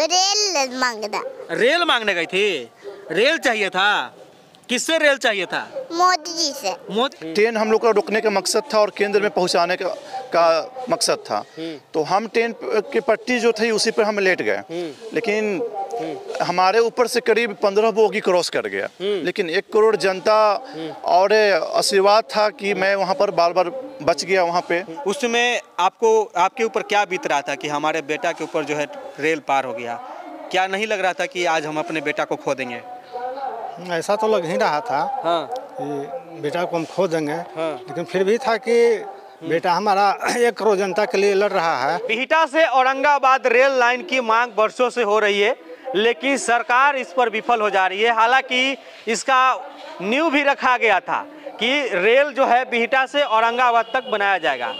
Rail मांगना। Rail मांगने गई थी? रेल चाहिए था? किससे रेल चाहिए था? मोदी जी से। ट्रेन हम लोग का रुकने का मकसद था और केंद्र में पहुंचाने का मकसद था। तो हम ट्रेन की पट्टी जो थी उसी पर हम लेट गए, लेकिन हमारे ऊपर से करीब 15 बोगी क्रॉस कर गया। लेकिन 1 करोड़ जनता और आशीर्वाद था कि मैं वहाँ पर बार बार बच गया वहाँ पे। उस समय आपके ऊपर क्या बीत रहा था कि हमारे बेटा के ऊपर जो है रेल पार हो गया? क्या नहीं लग रहा था कि आज हम अपने बेटा को खो देंगे? ऐसा तो लग ही रहा था हाँ। कि बेटा को हम खो देंगे। हाँ। लेकिन फिर भी था कि बेटा हमारा 1 करोड़ जनता के लिए लड़ रहा है। बिहटा से औरंगाबाद रेल लाइन की मांग वर्षों से हो रही है, लेकिन सरकार इस पर विफल हो जा रही है। हालांकि इसका नींव भी रखा गया था कि रेल जो है बिहटा से औरंगाबाद तक बनाया जाएगा।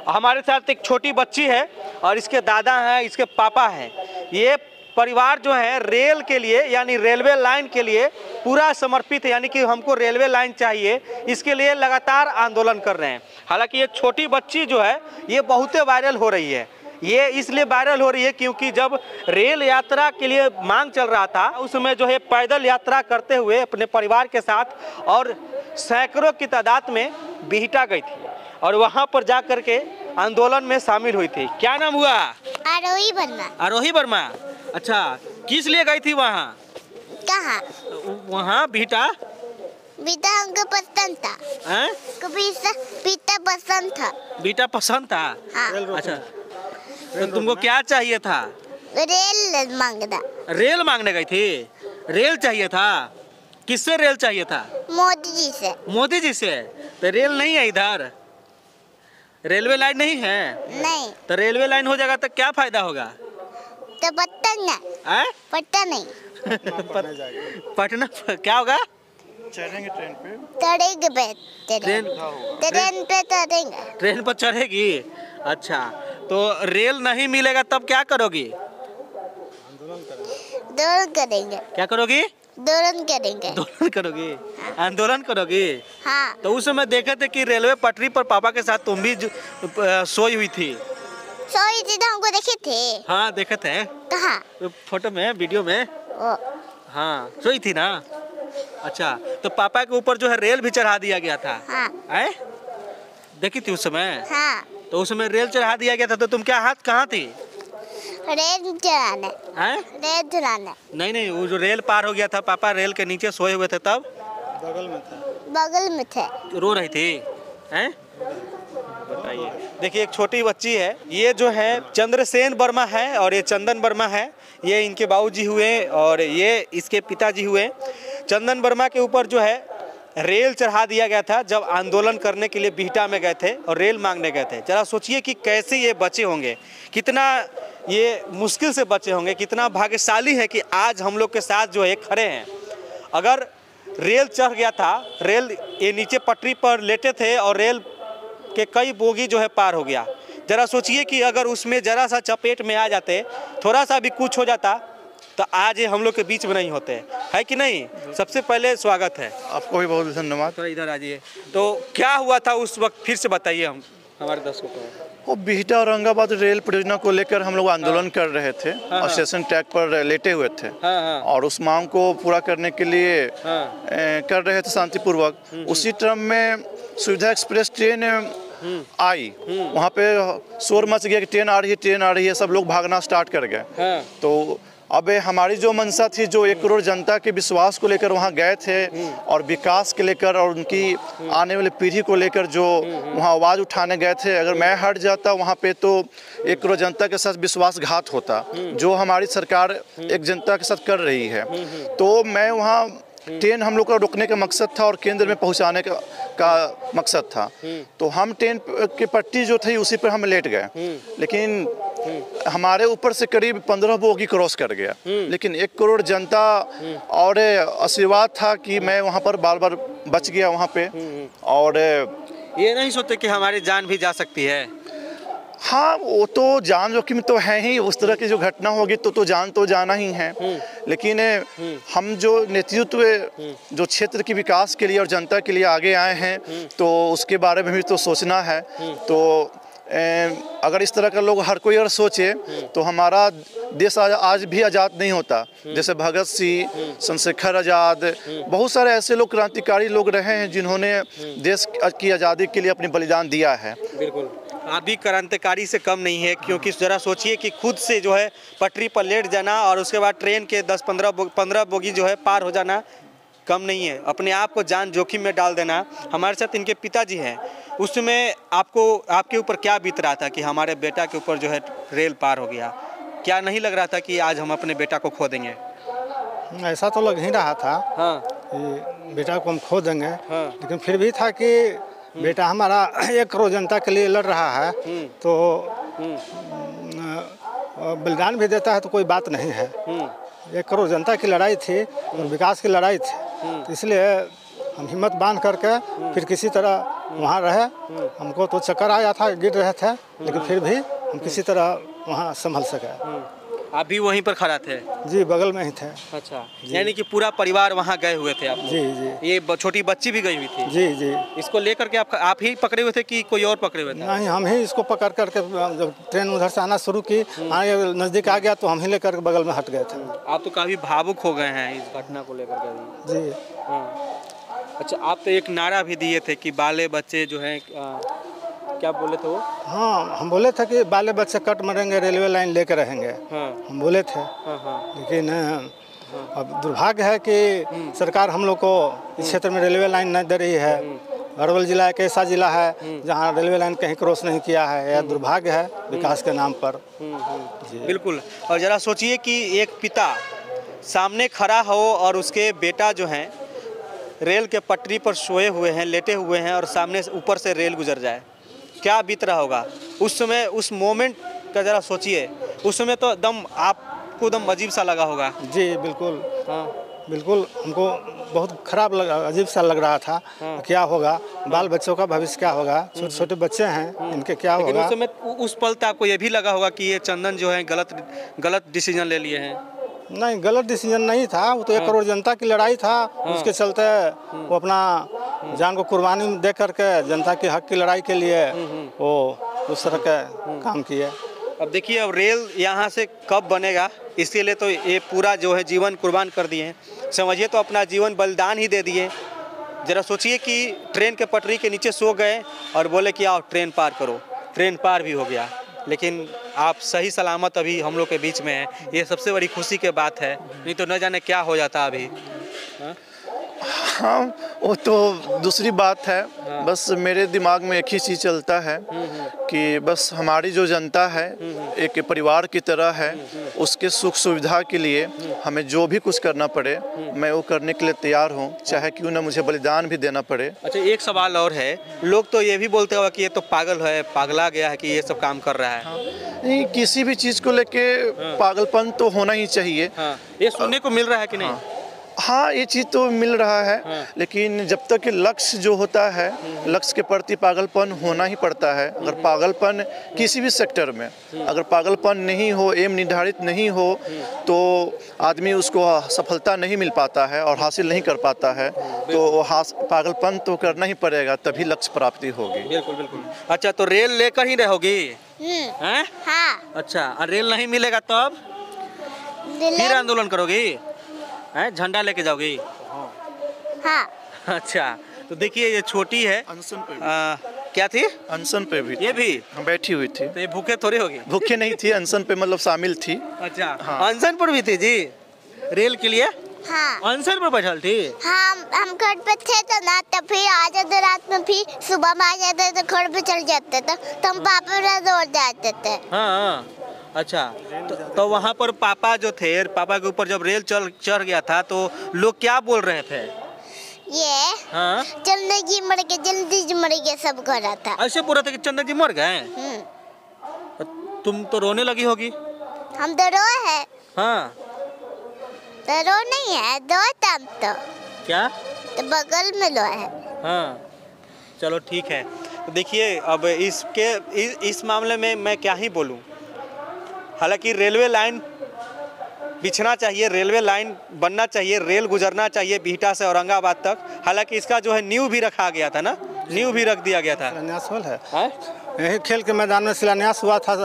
हमारे साथ एक छोटी बच्ची है और इसके दादा हैं, इसके पापा हैं। ये परिवार जो है रेल के लिए यानी रेलवे लाइन के लिए पूरा समर्पित है, यानी कि हमको रेलवे लाइन चाहिए, इसके लिए लगातार आंदोलन कर रहे हैं। हालांकि ये छोटी बच्ची जो है ये बहुत वायरल हो रही है। ये इसलिए वायरल हो रही है क्योंकि जब रेल यात्रा के लिए मांग चल रहा था उस समय जो है पैदल यात्रा करते हुए अपने परिवार के साथ और सैकड़ों की तादाद में बिहटा गई थी और वहाँ पर जा कर के आंदोलन में शामिल हुई थी। क्या नाम हुआ? आरोही वर्मा। आरोही वर्मा। अच्छा, किस लिए गई थी वहाँ? कहाँ? वहाँ बिहटा? बीटा हमको पसंद था। हैं? बीटा पसंद था। बिहटा पसंद था? हाँ। अच्छा, तो तुमको क्या चाहिए था? रेल मांगना। रेल मांगने गई थी? रेल चाहिए था? किससे रेल चाहिए था? मोदी जी से। मोदी जी से? तो रेल नहीं है इधर? रेलवे लाइन नहीं है? नहीं। तो रेलवे लाइन हो जाएगा तो क्या फायदा होगा? तो पता नहीं। पता नहीं। पटना क्या होगा? चढ़ेंगे ट्रेन पे। चढ़ेंगे ट्रेन पे चढ़ेंगे। ट्रेन पर चढ़ेगी? अच्छा, तो रेल नहीं मिलेगा तब क्या करोगी? आंदोलन करेंगे। क्या करोगी? आंदोलन करेंगे। आंदोलन करोगी? आंदोलन करोगी? हाँ। तो उस समय देखे थे कि रेलवे पटरी पर पापा के साथ तुम भी सोई हुई थी। सोई थी तो हमको देखे थे। हाँ देखे थे। कहाँ? फोटो में, वीडियो में। ओ। हाँ सोई थी ना। अच्छा, तो पापा के ऊपर जो है रेल भी चढ़ा दिया गया था। हाँ। देखी थी उस समय? हाँ। तो उस समय रेल चढ़ा दिया गया था तो तुम क्या हाथ कहाँ थी? रेल चढ़ाने। रेल चढ़ाने। नहीं, वो जो रेल पार हो गया था पापा रेल के नीचे सोए हुए थे तब? बगल में था। बगल में थे। रो रही थी? हैं? बताइए। देखिए एक छोटी बच्ची है, ये जो है चंद्रसेन वर्मा है और ये चंदन वर्मा है। ये इनके बाबूजी हुए और ये इसके पिताजी हुए। चंदन वर्मा के ऊपर जो है रेल चढ़ा दिया गया था जब आंदोलन करने के लिए बिहटा में गए थे और रेल मांगने गए थे। जरा सोचिए कि कैसे ये बचे होंगे, कितना ये मुश्किल से बचे होंगे, कितना भाग्यशाली है कि आज हम लोग के साथ जो है खड़े हैं। अगर रेल चढ़ गया था, रेल ये नीचे पटरी पर लेटे थे और रेल के कई बोगी जो है पार हो गया। जरा सोचिए कि अगर उसमें जरा सा चपेट में आ जाते, थोड़ा सा भी कुछ हो जाता तो आज हम लोग के बीच में नहीं होते, है कि नहीं? सबसे पहले स्वागत है आपको भी बहुत धन्यवाद। तो इधर आ जाइए। तो क्या हुआ था उस वक्त, फिर से बताइए हम हमारे दर्शकों को। वो बिहटा औरंगाबाद रेल परियोजना को लेकर हम लोग आंदोलन कर रहे थे और स्टेशन ट्रैक पर लेटे हुए थे और उस मांग को पूरा करने के लिए कर रहे थे शांतिपूर्वक। उसी क्रम में सुविधा एक्सप्रेस ट्रेन आई, वहाँ पे शोर मच गया कि ट्रेन आ रही है, सब लोग भागना स्टार्ट कर गए। तो अब हमारी जो मंशा थी, जो 1 करोड़ जनता के विश्वास को लेकर वहाँ गए थे और विकास के लेकर और उनकी आने वाली पीढ़ी को लेकर जो वहाँ आवाज़ उठाने गए थे, अगर मैं हट जाता वहाँ पे तो 1 करोड़ जनता के साथ विश्वासघात होता जो हमारी सरकार एक जनता के साथ कर रही है। तो मैं वहाँ ट्रेन हम लोग का रुकने का मकसद था और केंद्र में पहुंचाने का मकसद था। तो हम ट्रेन की पट्टी जो थी उसी पर हम लेट गए, लेकिन हमारे ऊपर से करीब 15 बोगी क्रॉस कर गया। लेकिन 1 करोड़ जनता और आशीर्वाद था कि मैं वहाँ पर बार बार बच गया वहाँ पे। और ये नहीं सोचते कि हमारी जान भी जा सकती है? हाँ, वो तो जान जोखिम तो है ही, उस तरह की जो घटना होगी तो जान तो जाना ही है। लेकिन हम जो नेतृत्व जो क्षेत्र की विकास के लिए और जनता के लिए आगे आए हैं तो उसके बारे में भी तो सोचना है। तो अगर इस तरह का लोग हर कोई अगर सोचे तो हमारा देश आज भी आज़ाद नहीं होता। जैसे भगत सिंह, चंद्रशेखर आज़ाद, बहुत सारे ऐसे लोग क्रांतिकारी लोग रहे हैं जिन्होंने देश की आज़ादी के लिए अपनी बलिदान दिया है। बिल्कुल, आप भी क्रांतिकारी से कम नहीं है, क्योंकि ज़रा सोचिए कि खुद से जो है पटरी पर लेट जाना और उसके बाद ट्रेन के 10-15 बोगी जो है पार हो जाना कम नहीं है। अपने आप को जान जोखिम में डाल देना। हमारे साथ इनके पिताजी हैं, उस समय आपके ऊपर क्या बीत रहा था कि हमारे बेटा के ऊपर जो है रेल पार हो गया? क्या नहीं लग रहा था कि आज हम अपने बेटा को खो देंगे? ऐसा तो लग ही रहा था हाँ, कि बेटा को हम खो देंगे। हाँ, लेकिन फिर भी था कि बेटा हमारा 1 करोड़ जनता के लिए लड़ रहा है, तो बलिदान भी देता है तो कोई बात नहीं है। 1 करोड़ जनता की लड़ाई थी और विकास की लड़ाई थी, तो इसलिए हम हिम्मत बांध करके फिर किसी तरह वहाँ रहे। हमको तो चक्कर आया था, गिर रहे थे, लेकिन फिर भी हम किसी तरह वहाँ संभल सके। आप भी वहीं पर खड़ा थे? जी, बगल में ही थे। अच्छा, यानी कि पूरा परिवार वहाँ गए हुए थे आप? जी जी। ये छोटी बच्ची भी गई हुई थी? जी जी। इसको लेकर के आप ही पकड़े हुए थे कि कोई और पकड़े हुए थे? नहीं, हम ही इसको पकड़ करके जब ट्रेन उधर से आना शुरू की, नज़दीक आ गया तो हम ही लेकर के बगल में हट गए थे। आप तो काफ़ी भावुक हो गए हैं इस घटना को लेकर के। जी हाँ, अच्छा, आप तो एक नारा भी दिए थे कि बाले बच्चे जो हैं, क्या बोले थे वो? हाँ, हम बोले थे कि बाले बच्चे कट मरेंगे, रेलवे लाइन लेकर रहेंगे। हाँ, हम बोले थे। हाँ, हाँ, लेकिन अब दुर्भाग्य है कि सरकार हम लोग को इस क्षेत्र में रेलवे लाइन नहीं दे रही है। अरवल जिला एक ऐसा जिला है जहाँ रेलवे लाइन कहीं क्रॉस नहीं किया है। यह दुर्भाग्य है विकास के नाम पर। जी बिल्कुल। और ज़रा सोचिए कि एक पिता सामने खड़ा हो और उसके बेटा जो हैं रेल के पटरी पर सोए हुए हैं, लेटे हुए हैं, और सामने से ऊपर से रेल गुजर जाए, क्या बीत रहा होगा उस समय? उस मोमेंट का ज़रा सोचिए। उस समय तो आपको अजीब सा लगा होगा। जी बिल्कुल। हाँ, बिल्कुल, हमको बहुत खराब लगा, अजीब सा लग रहा था। क्या होगा, बाल बच्चों का भविष्य क्या होगा? छोटे छोटे बच्चे हैं, इनके क्या होगा? उस समय उस पल तक आपको ये भी लगा होगा कि ये चंदन जो है गलत डिसीजन ले लिए हैं? नहीं, गलत डिसीजन नहीं था। वो तो 1 करोड़ जनता की लड़ाई था। उसके चलते वो अपना जान को कुर्बानी दे करके जनता के हक की लड़ाई के लिए वो उस तरह के काम किए। अब देखिए, अब रेल यहाँ से कब बनेगा, इसीलिए तो ये पूरा जो है जीवन कुर्बान कर दिए हैं। समझिए तो अपना जीवन बलिदान ही दे दिए। ज़रा सोचिए कि ट्रेन के पटरी के नीचे सो गए और बोले कि आओ ट्रेन पार करो, ट्रेन पार भी हो गया, लेकिन आप सही सलामत अभी हम लोग के बीच में हैं। ये सबसे बड़ी खुशी की बात है, नहीं तो न जाने क्या हो जाता अभी। हाँ, वो तो दूसरी बात है। बस मेरे दिमाग में एक ही चीज़ चलता है कि बस हमारी जो जनता है एक परिवार की तरह है। उसके सुख सुविधा के लिए हमें जो भी कुछ करना पड़े मैं वो करने के लिए तैयार हूँ, चाहे क्यों ना मुझे बलिदान भी देना पड़े। अच्छा, एक सवाल और है, लोग तो ये भी बोलते होगा कि ये तो पागल है, पागला गया है कि ये सब काम कर रहा है। नहीं, किसी भी चीज़ को लेके पागलपन तो होना ही चाहिए। हाँ, ये सुनने को मिल रहा है कि नहीं? हाँ, ये चीज़ तो मिल रहा है। लेकिन जब तक कि लक्ष्य जो होता है, लक्ष्य के प्रति पागलपन होना ही पड़ता है। अगर पागलपन किसी भी सेक्टर में अगर पागलपन नहीं हो, एम निर्धारित नहीं हो, तो आदमी उसको सफलता नहीं मिल पाता है और हासिल नहीं कर पाता है। तो पागलपन तो करना ही पड़ेगा, तभी लक्ष्य प्राप्ति होगी। बिल्कुल बिल्कुल। अच्छा, तो रेल लेकर ही रहोगी? हैं? हाँ। अच्छा, और रेल नहीं मिलेगा तब फिर आंदोलन करोगी? हैं, झंडा लेके जाओगी? हाँ। अच्छा, तो देखिए ये छोटी है। अनशन पे क्या थी? अनशन पे भी ये भी बैठी हुई थी। तो ये भूखे थोड़ी होगी? भूखे नहीं थी, अनशन पे मतलब शामिल थी। अच्छा, हाँ। अनशन पर भी थी जी रेल के लिए? हाँ। अनशन पर बैठल थी? हाँ, हम घर पे थे तो ना, तब फिर आ जाते रात में, फिर सुबह में आ जाते तो घर पे चल जाते थे, तो हम पापा से दौड़ जाते थे। हाँ। अच्छा, तो वहाँ पर पापा जो थे, पापा के ऊपर जब रेल चढ़ गया था तो लोग क्या बोल रहे थे? ये हाँ, चंदन जी मर गए, जल्दी जी मर गए, सब कर रहा था। ऐसे बोल रहे थे कि चंदन जी मर गए? तुम तो रोने लगी होगी? हम तो रो है। हाँ, तो रो नहीं है, दो तम तो क्या? तो बगल में लो है। हाँ, चलो ठीक है। तो देखिए, अब इस मामले में मैं क्या ही बोलूँ। हालांकि रेलवे लाइन बिछना चाहिए, रेलवे लाइन बनना चाहिए, रेल गुजरना चाहिए बिहटा से औरंगाबाद तक। हालांकि इसका जो है नींव भी रखा गया था ना, नींव भी रख दिया गया था। शिलान्यास होल है। हैं? यही खेल के मैदान में शिलान्यास हुआ था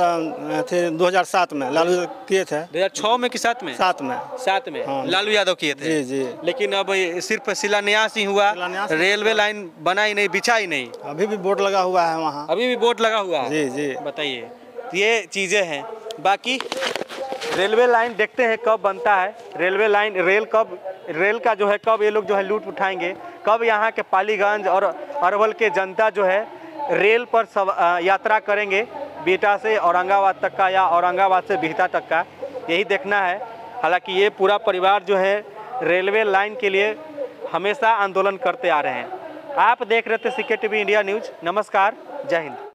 2007 में, लालू किए थे। 2006 में कि 7 में? 7 में। 7 में हाँ। लालू यादव किए थे। जी जी। लेकिन अब सिर्फ शिलान्यास ही हुआ, शिलान्यास रेलवे लाइन बना ही नहीं, बिछा ही नहीं। अभी भी बोर्ड लगा हुआ है वहाँ। अभी भी बोर्ड लगा हुआ है? जी जी। बताइए, ये चीज़ें हैं। बाकी रेलवे लाइन देखते हैं कब बनता है, रेलवे लाइन रेल का जो है कब ये लोग जो है लूट उठाएंगे, कब यहाँ के पालीगंज और अरवल के जनता जो है रेल पर यात्रा करेंगे, बिहटा से औरंगाबाद तक का या औरंगाबाद से बिहटा तक का, यही देखना है। हालांकि ये पूरा परिवार जो है रेलवे लाइन के लिए हमेशा आंदोलन करते आ रहे हैं। आप देख रहे थे CK TV इंडिया न्यूज़। नमस्कार, जय हिंद।